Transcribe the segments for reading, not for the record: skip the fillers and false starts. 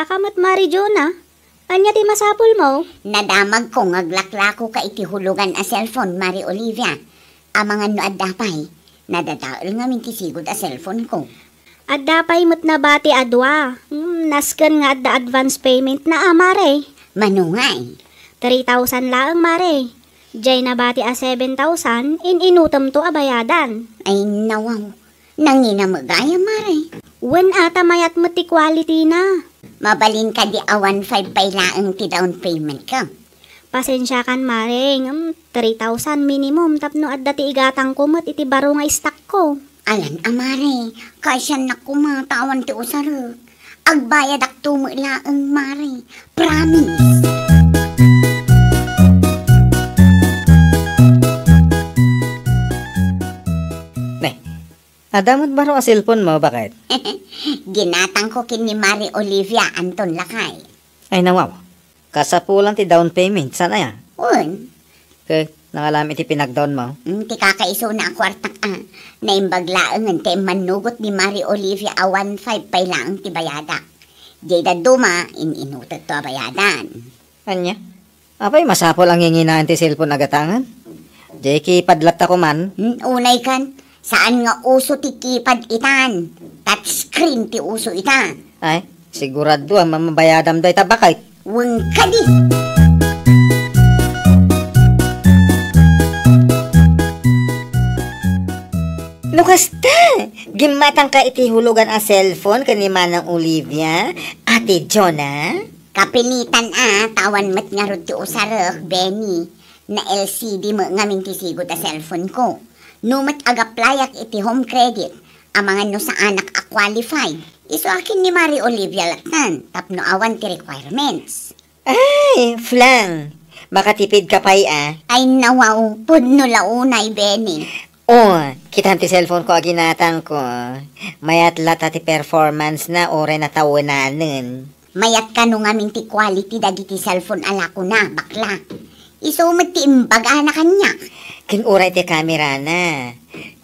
kamot Mari Jonah. Anya ti masapul mo? Nadamag ko ngaglaklako ka iti hulugan a cellphone, Mari Olivia. Amangan no addapay. Nadataol nga min tisigod a cellphone ko. Addapay mo't na bati adwa. Nasken nga adda advance payment na Mare. Manungay. 3,000 laang Mare. Jay na bati a 7,000 inutom to abayadan. Ay nawaw. Nanginamagaya, Mare. Wen ata mayat mo ti quality na. Mabalin ka di a 1,500 pay laang ti down payment ka. Pasensya kan Mare. 3,000 minimum tapno adda ti igatang kumot iti baro nga stock ko. Alan, Mare. Kasyan na kumatawan ti usarag. Agbayad ak tumo laang, Mare. Promise. Adamot baro a cellphone mo, bakit? Ginatang ko kin ni Mari Olivia Anton Lakay. Ay nawaw, kasapulan ti down payment, sana ya? Un. Okay, nangalam iti pinagdown mo? Ti kakaiso na kwartak naimbaglaang ti manugot ni Mari Olivia a 1,500 pay lang ti bayada. Di da duma, inutot to a bayadan. Anya? Apay masapol ang hinginaan ti cellphone agatangan? Di padlat ako man? Unay kan. Saan nga uso ti kipad itan? Touchscreen ti uso ita. Ay, sigurado ang mamabayadam day tabakay. Weng ka di. Nukasta, gimatang ka iti hulugan ang cellphone kani Manang Olivia, Ate Jonah? Kapilitan tawan mat nga ro ti usarek, Benny, na LCD mo ngamin ti sigot a cellphone ko. Numat agaplayak iti home credit, amangan no sa anak a qualified. Iso akin ni Mari Olivia latnan, tapno awan ti requirements. Ay, flang, makatipid ka pa'y Ay nawaw, pudno launay, Benny. Kita ti cellphone ko aginatang ko. Mayat lata ti performance na ore na tawanan. Mayat ka no ngamin ti quality dagiti cellphone ala ko na, bakla. Iso mat ti imbag na kanya. Kinuray ti camera na.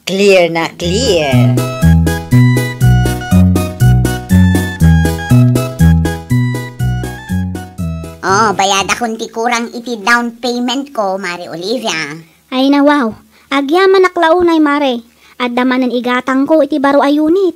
Clear na clear. Bayada kung ti kurang iti down payment ko, Mari Olivia. Ay na wow. Agyaman naklaunay Mare. Adamanan igatang ko iti baro a unit.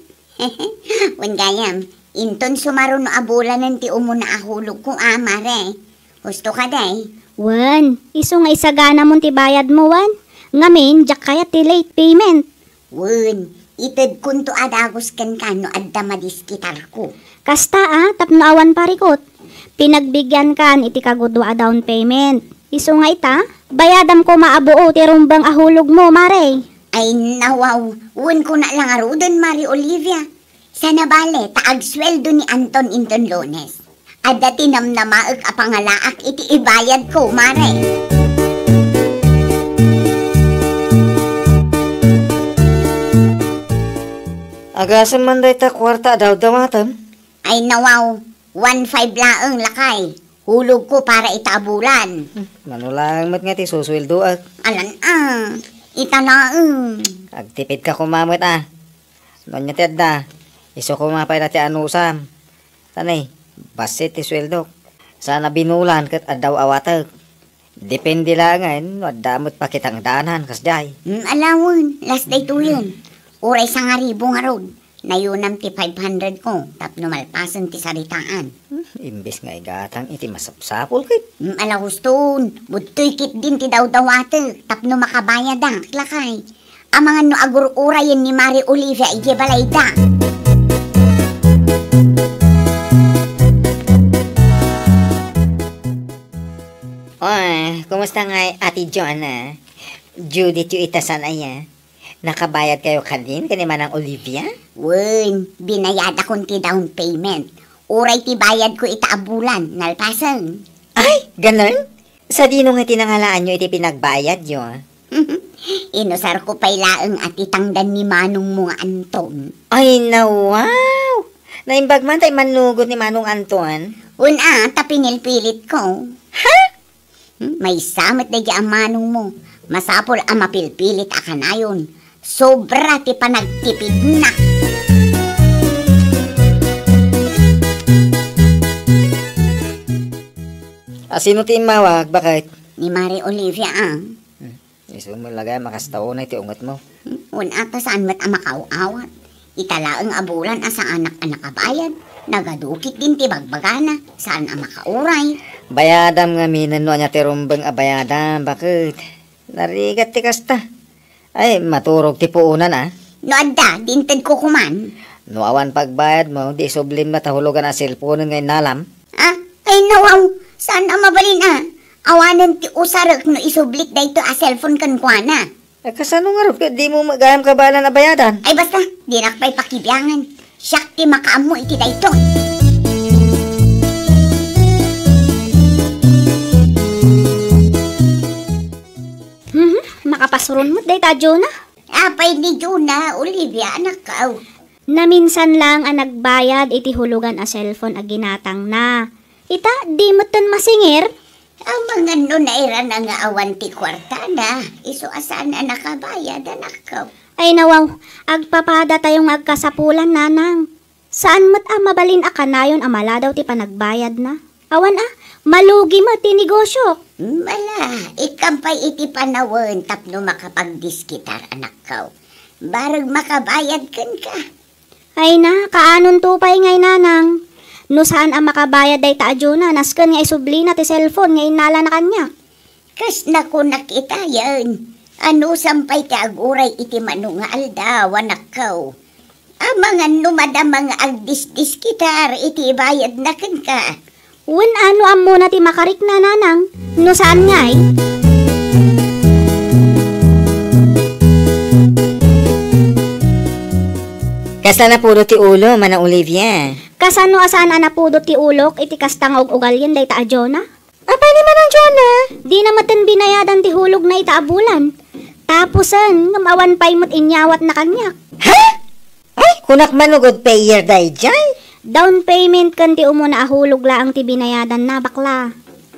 Wan gayam. Inton sumaro no abulanan ti umuna ahulog ko, Mare. Gusto ka day? Wan, iso nga isagana mo ti bayad mo, Wan. Ngamin, jak kaya ti late payment. Wan, ited kunto adagos kan no adda madiskitar ko. Kasta tapno awan parikot. Pinagbigyan kan iti kagudwa down payment. Iso nga ita, bayadam ko maabuo ti rumbang ahulog mo, Mare. Ay nawaw, wan ko na lang arudan, Mari Olivia. Sana bale, taag sweldo ni Anton Inton Lones. Adda tinamnamaag a pangalaak iti ibayad ko, Mare. Agasan man day ta kwarta daw damatam. Ay nawaw, 1,500 laang lakay. Hulog ko para itabulan. Manulang mat nga ti susweldo at. Alan italaang. Agtipid ka kumamot Nonya ti adda. Iso kumapay na ti anusam. Tanay, basit ti sweldo. Sana binulan kat adaw awatag. Depende langan, adamot pa kitang daanan kasday. Alawon, last day to yun. Uray sa nga ribo nga rod. Nayunam ti 500 ko, tapno malpasan ti saritaan. Imbes nga igatang iti masapsapol kit. Alahuston, butoy kit din ti daw-dawate, tapno makabayad lakay. Amangan no agur-urayan ni Mari Olivia ijebalay da. Kumusta nga Ate Jonah? Judith yung itasan aya. Nakabayad kayo kadin kani Manang Olivia? Wen, binayad akong ti down payment. Uray ti bayad ko itaabulan, nalpasan. Ay, ganun? Sa dino nga tinangalaan nyo iti pinagbayad yun? Inusar ko pa'y laang at itangdan ni Manong mga Anton. Ay, wow! Naimbag man tayo manugot ni Manong Anton? Tapinilpilit ko. Ha? May samit na ang Manong mo. Masapol ang mapilpilit akanayon. Sobra ti panagtipid na. Sino ti imawag? Bakit? Ni Mari Olivia Iso mo lagay, makastaw na iti ungot mo. Un ata saan mat ang makauawat. Italaang abulan sa anak-anak kabayan. Nagadukit din ti bagbagana. Saan ang makauray? Bayadam nga minan no anya ti rumbeng abayadam. Bakit? Narigat ti kasta. Ay, maturog ti puunan No adda, dinted ko kuman. No awan pagbayad mo, di sublim na tahulugan ang cellphone ngayon nalam. Ay nawaw, saan ang mabalin Awanan ti usarek no isublik da ito cellphone kan kuana. Kasano nga rin, di mo magayam kabalan na bayadan. Ay basta, di nakpay pakibyangan. Siyak ti makaamo iti da ito. Makapasurun mo, day ta, Jonah. Apay ni Jonah, Olivia, anak ka. Naminsan lang ang nagbayad iti hulugan a cellphone a ginatang na. Ita, di mo tan masingir? Ang mga naira na nga awan ti kwarta na. Iso asan na nakabayad, anak ka. Ay nawaw, agpapada tayong agkasapulan, nanang. Saan mo't mabalin a kanayon amala daw ti panagbayad na? Awan malugi mo ti negosyo. Mala, ikampay iti panawan tapno makapagdiskitar, anak ka. Barag makabayad kan ka. Ay na, kaanon tupay ngay nanang. No saan ang makabayad day ta Jonah, nasken nga isubli na ti cellphone ngay nala na kanya. Kas na ko nakita yan. Ano sampay ti aguray iti manungal daw, anak ka. Ang mga numada mga agdisdiskitar iti bayad na kan ka. Wen ano amo na ti makarik na nanang, no saan ngay? Kasta na puro ti ulo, Manang Olivia. Kasano asaan napudot ti ulok iti kastang og ugalyen day ta Jonah? Apay ni Manang Jonah? Di naman binayadan ti hulog na itaabulan. Tapusan, ngamawan pa'y mo't inyawat na kanyak. Ha? Ay, kunak manugod payer day jay. Down payment kan ti umuna ahulog laang ti binayadan na bakla.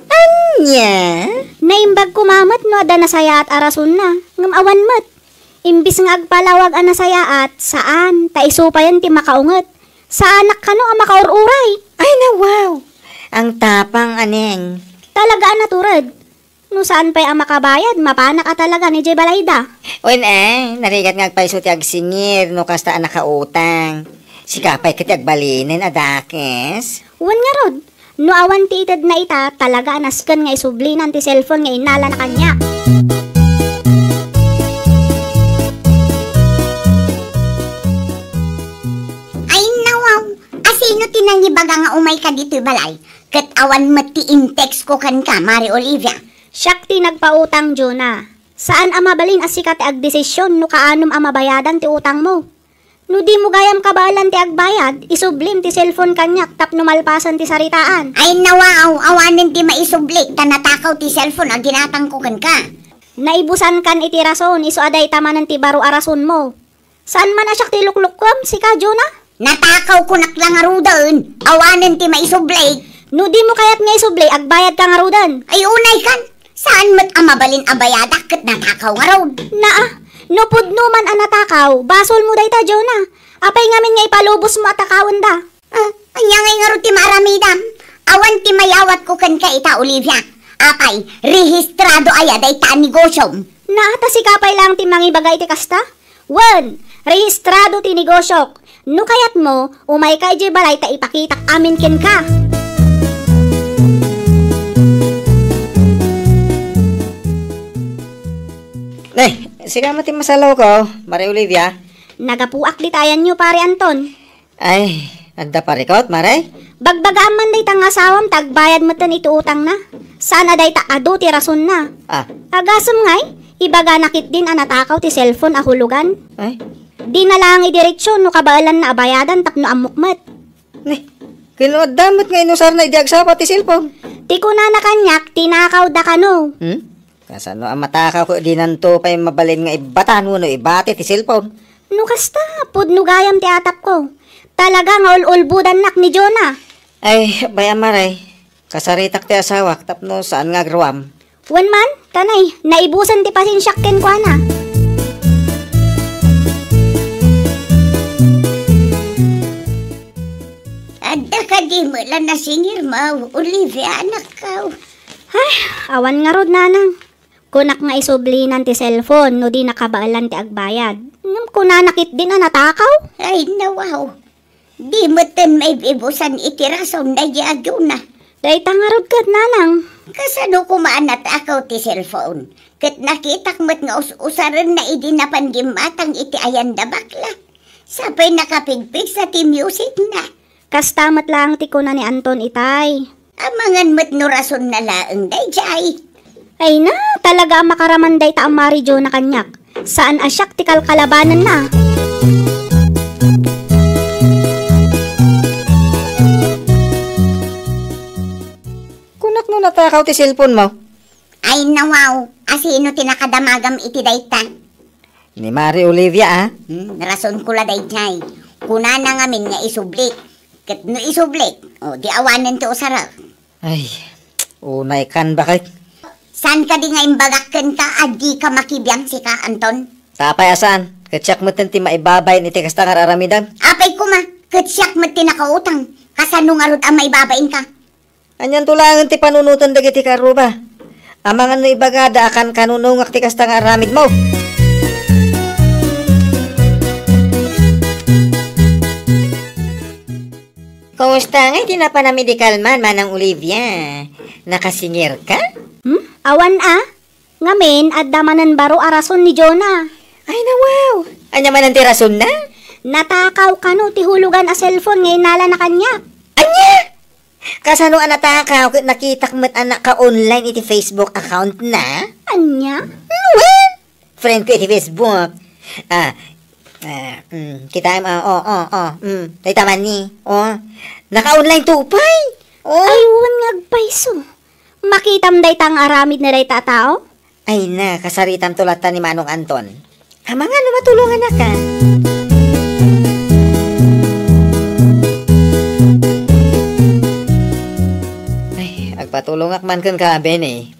Anya? Naimbag kumamat no ada nasaya at arasun na. Ngamawan mat. Imbis nga agpalawag ang nasaya at saan? Taisupayan ti makaunget. Sa anak kano ang makaururay. Ay na wow. Ang tapang aneng. Talaga naturad. No saan pa'y ang makabayad, mapanak ka talaga ni Jay Balayda. Wen narigat nga agpaiso ti agsingir no kasta ang nakautang. Sikapay kiti agbalinin adakes. Wan nga rod. No awan ti itad na ita, talaga anaskan nga isublinan ti cellphone nga inala na kanya. Ay nawaw, asino tinangibaga nga umay ka dito balay? Kat awan mati in-text ko kan ka, Mari Olivia. Siyak ti nagpautang, Jonah. Saan amabalin asika ti agdesisyon no kaanom amabayadan ti utang mo? No di mo gayam kabalan ti agbayad, isublim ti cellphone kanyak tapno malpasan ti saritaan. Ay nawaw, awanin ti maisublik, tanatakaw ti cellphone ang ginatang ko kan ka. Naibusan kan iti rason, iso aday tamanan ti baro arason mo. Saan man asyak ti luklukkom, sika, Jonah? Natakaw ko naklang arudan, awanin ti maisublik. No di mo kayat nga isubli, agbayad ka nga rudan. Ay unay kan, saan mat amabalin abayadak kat natakaw nga raw? No pudno man ang natakaw, basol mo dayta, Jonah. Apay ngamin nga ipalubos mo atakawan da. Anya ngay nga ro ti maramidam, awan ti mayawat ko kan ka ita, Olivia. Apay, rehistrado aya dayta negosyo. Naata si kapay lang ti mangibagay ti kasta? Wan, rehistrado ti negosyo. No kayat mo, umay ka ije balay ta ipakitak amin ken ka. Sige mati masalaw ko, Mari Olivia. Nagapuak di tayan nyo, pare Anton. Ay, adda parikot, Mare? Bagbagaan man day tang asawam, tagbayad mo tan ito utang na. Sana day ta ado ti rason na. Agasam ngay, ibaga nakit din ang natakaw ti cellphone ahulugan. Ay? Di na lang idireksyon no kabalan na abayadan tapno amukmat. Kinuad damot nga inusar na idiagsa ti cellphone. Ti kuna na kanyak, tinakaw da kano. Kasano ang matakaw ko di nanto pa'y mabalin nga ibatan mo no ibati ti cellphone. No kasta, pudno gayam ti atap ko. Talaga nga ulbudan nak ni Jonah. Ay, baya Maray, kasaritak ti asawak tapno saan nga agrawam. Wan man, tanay, naibusan ti pasensyak ken kwa na. Adda ka di mo lang nasingir mo, Olivia, anak ka. Awan nga rod nanang. Kunak nga isublinan ti cellphone no di nakabaalan ti agbayad. Kunanakit din na natakaw. Ay, nawaw. Di mo tin may ibusan itirason na yagyo na. Dahita nga rod kat nanang. Kasano kumaanat ako ti cellphone? Kat nakitak mo't nga usaran na idinapan gimatang iti ayanda bakla. Sapay nakapigpig sa ti music na. Kastamat lang ti kuna ni Anton itay. Amangan mo't no rason na laeng dayjay. Ay na, talaga makaramanday ta ang Marijo na kanyak. Saan asyak ti kalkalabanan na? Kunak no natakaw ti cellphone mo. Ay nawaw, asino tinakadamagam iti dayta. Ni Mari Olivia Rason ko la dayjay. Kuna na ngamin nga isublik. Kat no isublik, o di awanan ti usara. Ay, unay kan bakit? San ka di nga imbagakkan ka at di ka makibiyang si ka, Anton? Tapay asan? Katsak mo ti maibabay ni ti kastangar aramidan. Apay ko ma, katsyak mo tinakautang. Kasano nga rod ang maibabain ka? Anyan tulangan ti panunutan dagiti karuba. Amangan no ibagada akan kanunungak ti kastangar aramid mo. Kumusta nga, di na pa na medical man, Manang Olivia? Nakasingir ka? Awan ngamin at damanan baro arason ni Jonah. Ay na wow! Anya man ang tirason na? Natakaw kano ti hulugan a cellphone ngay nala na kanyak. Anya! Kasano ang natakaw, nakitak mo't anak ka online iti Facebook account na? Anya? Well, friend ko iti Facebook. Kita tay taman ni. Naka-online tupay. Aywan ngagpayso. Makitam day tang aramid na day tao? Ay na, kasaritam tulatan ni Manong Anton. Ama nga, matulungan na ka. Ay, agpatulungak man kan ka, Benny.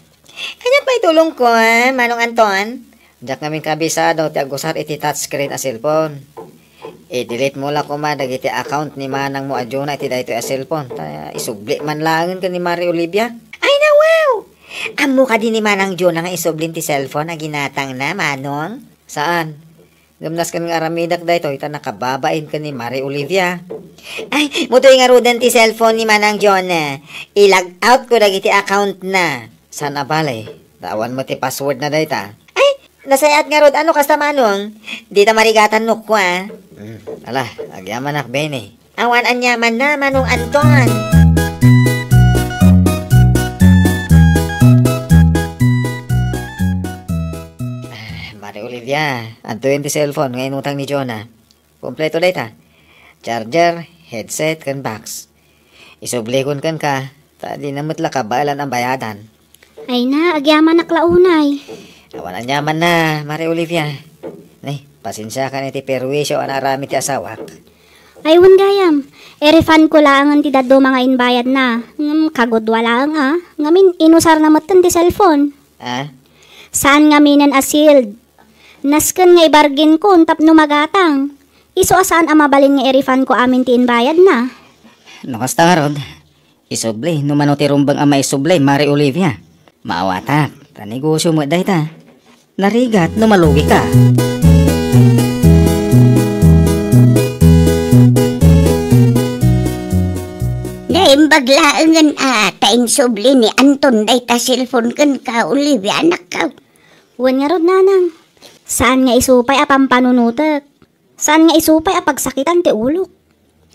Kanya pa itulong ko, Manong Anton? Diyak namin kabisado ti agusar iti touchscreen a cellphone. I-delete mo lang kumadag iti account ni manang mo adjuna iti dayto a cellphone. Isubli man langin ka ni Mari Olivia. Ay na, wow! Amo ka din ni Manang Jonah nga isublin ti cellphone na ginatang na, Manong? Saan? Gamnas ka nga aramidak dayto ita nakababain ka ni Mari Olivia. Ay, mutoy nga rudan ti cellphone ni Manang Jonah. I-log out ko dagiti account na. Saan abalay? Tawan mo ti password na dayta. Nasayat nga rod, ano kasta Manong? Di ta marigatan nuk ko, Ala, agyaman ak, Benny. Awan anyaman na, Manong Anton. Mari Olivia, antuin ti cellphone ngayon utang ni Jonah. Kompleto dayta. Charger, headset, kan box. Isublikon kan ka, tadi namut la kabalan ang bayadan. Ay na, agyaman na klaunay. Awan anyaman na, Mari Olivia. Nay, pasensya ka ni ti perwisyo ang arami ti asawak. Aywan gayam. Refund ko lang ang ti daddo mga inbayad na. Kagod wala Ngamin inusar na matan ti cellphone. Saan ngaminan asild? Nasken nga ibargin ko tapno magatang. Iso asaan ang mabalin nga i-refund ko amin ti inbayad na. Nakasta nga rod. Isubli, numano ti rumbang ama isubli, Mari Olivia. Maawatak, tanegosyo mo dayta. Narigat, numalugi ka. Imbaglaangan taing subli ni Anton day ta cellphone kan ka, Olivia, anak ka. Wan nga rod nanang. Saan nga isupay a pampanunutek? Saan nga isupay a pagsakitan ti ulok?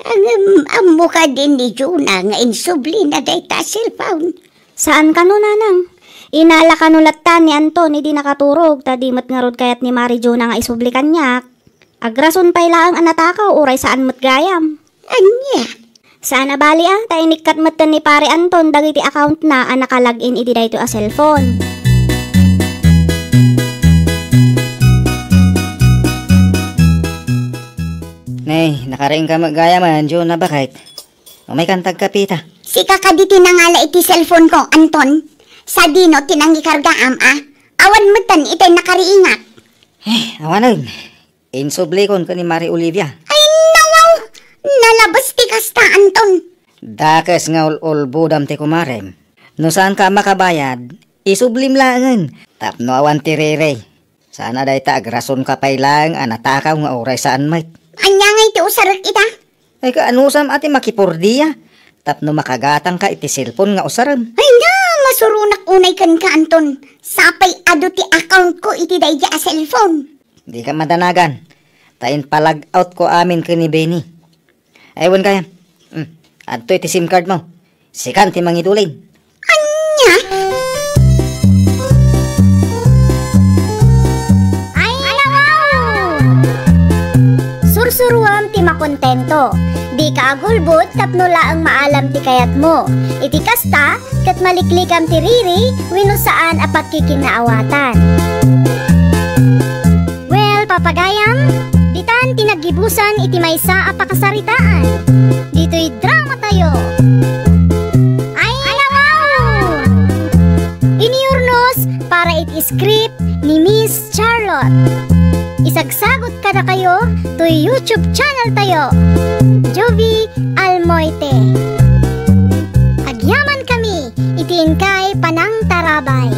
Ang mukha din ni Jonah nga insubli na day ta cellphone. Saan ka no nanang? Inala kanulatan ni Anton, hindi nakaturog, tadimat nga rod kayat ni Mari Jonah nga isubli kanyak. Agrason pay laang anatakaw, uray saan mat gayam. Anya? Sana bali tainikkat matan ni Pare Anton dagiti account na nakalagin iti dayto a cellphone. Nay, nakaring ka magaya man, Jonah, bakit? May kantag kapita. Si kakaditi nangala iti cellphone ko, Anton. Sa dino tinanggi karga awan matan itay nakariingat. Awanan. Insublikon ka ni Mari Olivia. Ay, nawaw! Nalabas ti kasta, Anton. Dakes nga ulbudam ti kumarem. No saan ka makabayad, isublim langan. Tapno awan tirere. Sana day ta agrason ka pailang anatakaw nga oray saan may. Anya nga iti usarak ita? Ay ka anusam ati makipurdiya. Tapno makagatang ka iti cellphone nga usaram. Ay na, masurunak unay kan ka, Anton. Sapay ado ti account ko iti dayja a cellphone. Di ka madanagan. Tain palag out ko amin ka ni Benny. Aywan kaya. Adto iti SIM card mo. Sikan ti mangidulin. Anya? Ay, wow! Sursuruam ti makontento. Di ka agulbot tapno laang maalam ti kayat mo. Iti kasta, kat maliklikam ti riri, wino saan apat kikinaawatan. Well, papagayam, ditan tinagibusan iti maysa a pakasaritaan. Dito'y drama tayo. Ay, wow! Iniurnos para iti script ni Miss Charlotte. Isagsagot ka na kayo to YouTube channel tayo. Jovi Almoite. Agyaman kami, itiin kay Panang Tarabay.